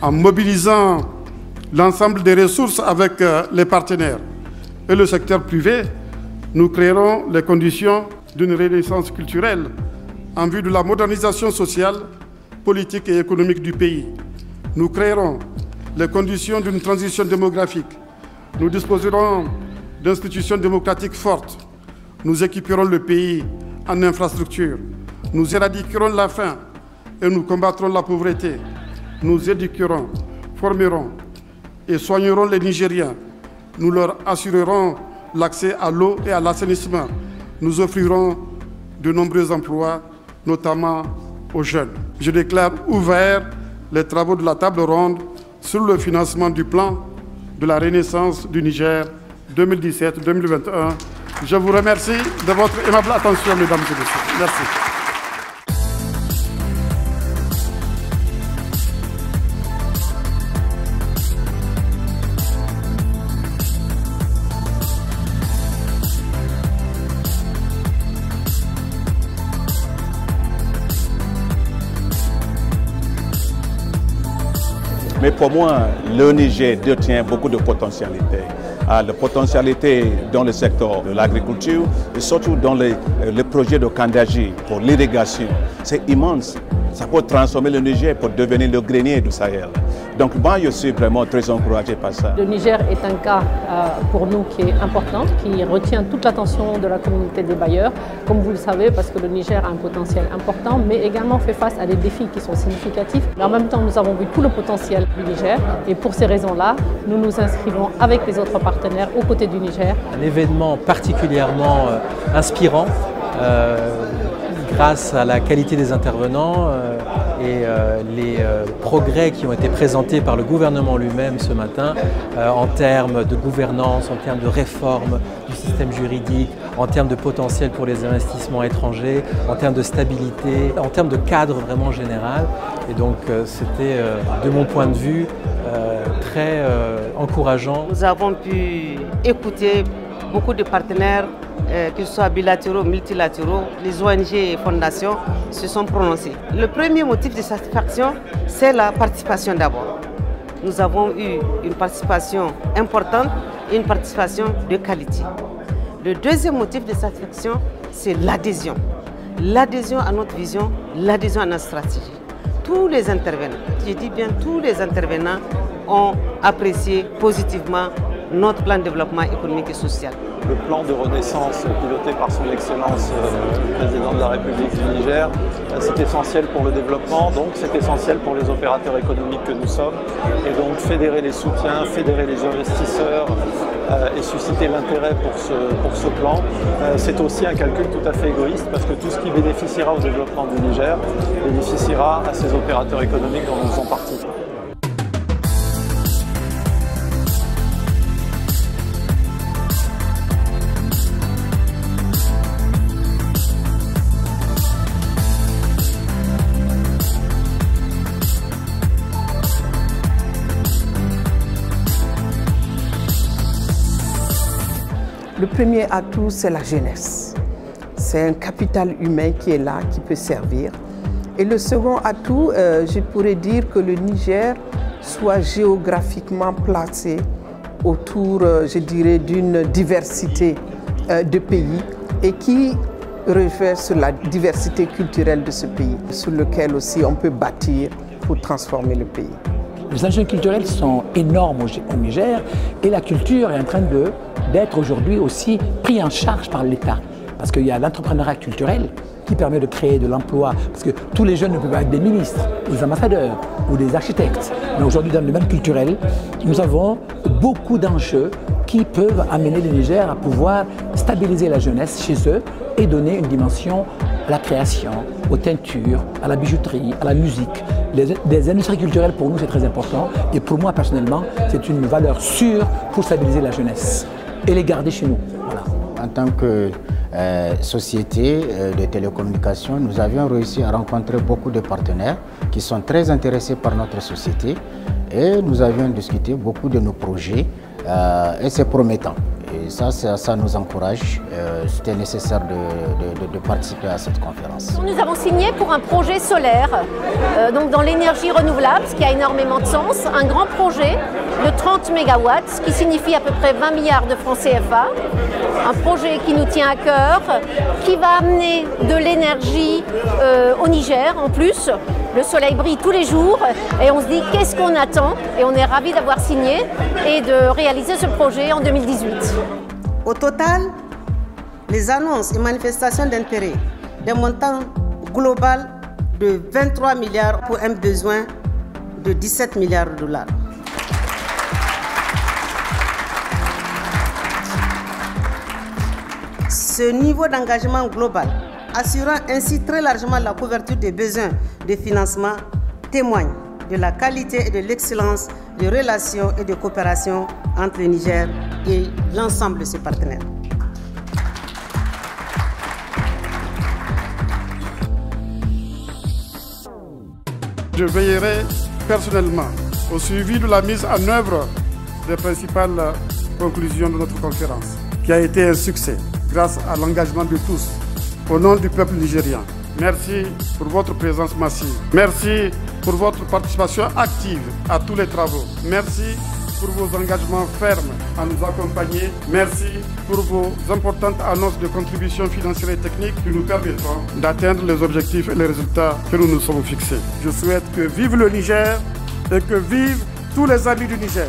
En mobilisant l'ensemble des ressources avec les partenaires et le secteur privé, nous créerons les conditions d'une renaissance culturelle en vue de la modernisation sociale, politique et économique du pays. Nous créerons les conditions d'une transition démographique. Nous disposerons d'institutions démocratiques fortes. Nous équiperons le pays en infrastructures. Nous éradiquerons la faim et nous combattrons la pauvreté. Nous éduquerons, formerons et soignerons les Nigériens. Nous leur assurerons l'accès à l'eau et à l'assainissement. Nous offrirons de nombreux emplois, notamment aux jeunes. Je déclare ouverts les travaux de la table ronde sur le financement du plan de la Renaissance du Niger 2017-2021. Je vous remercie de votre aimable attention, mesdames et messieurs. Merci. Mais pour moi, le Niger détient beaucoup de potentialités. La potentialité dans le secteur de l'agriculture et surtout dans les projets de Kandaji pour l'irrigation. C'est immense. Ça peut transformer le Niger pour devenir le grenier du Sahel. Donc moi, je suis vraiment très encouragé par ça. Le Niger est un cas pour nous qui est important, qui retient toute l'attention de la communauté des bailleurs, comme vous le savez, parce que le Niger a un potentiel important, mais également fait face à des défis qui sont significatifs. Mais en même temps, nous avons vu tout le potentiel du Niger et pour ces raisons-là, nous nous inscrivons avec les autres partenaires aux côtés du Niger. Un événement particulièrement inspirant grâce à la qualité des intervenants et les progrès qui ont été présentés par le gouvernement lui-même ce matin en termes de gouvernance, en termes de réforme du système juridique, en termes de potentiel pour les investissements étrangers, en termes de stabilité, en termes de cadre vraiment général. Et donc c'était, de mon point de vue, très encourageant. Nous avons pu écouter beaucoup de partenaires, qu'ils soient bilatéraux, multilatéraux, les ONG et fondations se sont prononcés. Le premier motif de satisfaction, c'est la participation d'abord. Nous avons eu une participation importante et une participation de qualité. Le deuxième motif de satisfaction, c'est l'adhésion. L'adhésion à notre vision, l'adhésion à notre stratégie. Tous les intervenants, je dis bien tous les intervenants, ont apprécié positivement notre plan de développement économique et social. Le plan de renaissance piloté par son Excellence le Président de la République du Niger, c'est essentiel pour le développement, donc c'est essentiel pour les opérateurs économiques que nous sommes. Et donc fédérer les soutiens, fédérer les investisseurs et susciter l'intérêt pour ce plan, c'est aussi un calcul tout à fait égoïste parce que tout ce qui bénéficiera au développement du Niger bénéficiera à ces opérateurs économiques dont nous faisons partie. Le premier atout, c'est la jeunesse. C'est un capital humain qui est là, qui peut servir. Et le second atout, je pourrais dire que le Niger soit géographiquement placé autour, je dirais, d'une diversité de pays et qui reflète sur la diversité culturelle de ce pays, sur lequel aussi on peut bâtir pour transformer le pays. Les enjeux culturels sont énormes au Niger et la culture est en train d'être aujourd'hui aussi pris en charge par l'État. Parce qu'il y a l'entrepreneuriat culturel qui permet de créer de l'emploi. Parce que tous les jeunes ne peuvent pas être des ministres, des ambassadeurs ou des architectes. Mais aujourd'hui, dans le domaine culturel, nous avons beaucoup d'enjeux qui peuvent amener le Niger à pouvoir stabiliser la jeunesse chez eux et donner une dimension à la création, aux teintures, à la bijouterie, à la musique. Les industries culturelles, pour nous, c'est très important. Et pour moi, personnellement, c'est une valeur sûre pour stabiliser la jeunesse et les garder chez nous. Voilà. En tant que société de télécommunications, nous avions réussi à rencontrer beaucoup de partenaires qui sont très intéressés par notre société et nous avions discuté beaucoup de nos projets et c'est promettant. Et Et ça nous encourage. C'était nécessaire de participer à cette conférence. Nous avons signé pour un projet solaire, donc dans l'énergie renouvelable, ce qui a énormément de sens, un grand projet de 30 MW, ce qui signifie à peu près 20 milliards de francs CFA. Un projet qui nous tient à cœur, qui va amener de l'énergie au Niger en plus. Le soleil brille tous les jours et on se dit qu'est-ce qu'on attend, et on est ravis d'avoir signé et de réaliser ce projet en 2018. Au total, les annonces et manifestations d'intérêt d'un montant global de 23 milliards pour un besoin de 17 milliards de dollars. Ce niveau d'engagement global, assurant ainsi très largement la couverture des besoins de financement, témoigne de la qualité et de l'excellence des relations et de coopération entre le Niger et l'ensemble de ses partenaires. Je veillerai personnellement au suivi de la mise en œuvre des principales conclusions de notre conférence, qui a été un succès grâce à l'engagement de tous. Au nom du peuple nigérien, merci pour votre présence massive. Merci pour votre participation active à tous les travaux. Merci pour vos engagements fermes à nous accompagner. Merci pour vos importantes annonces de contributions financières et techniques qui nous permettront d'atteindre les objectifs et les résultats que nous nous sommes fixés. Je souhaite que vive le Niger et que vivent tous les amis du Niger.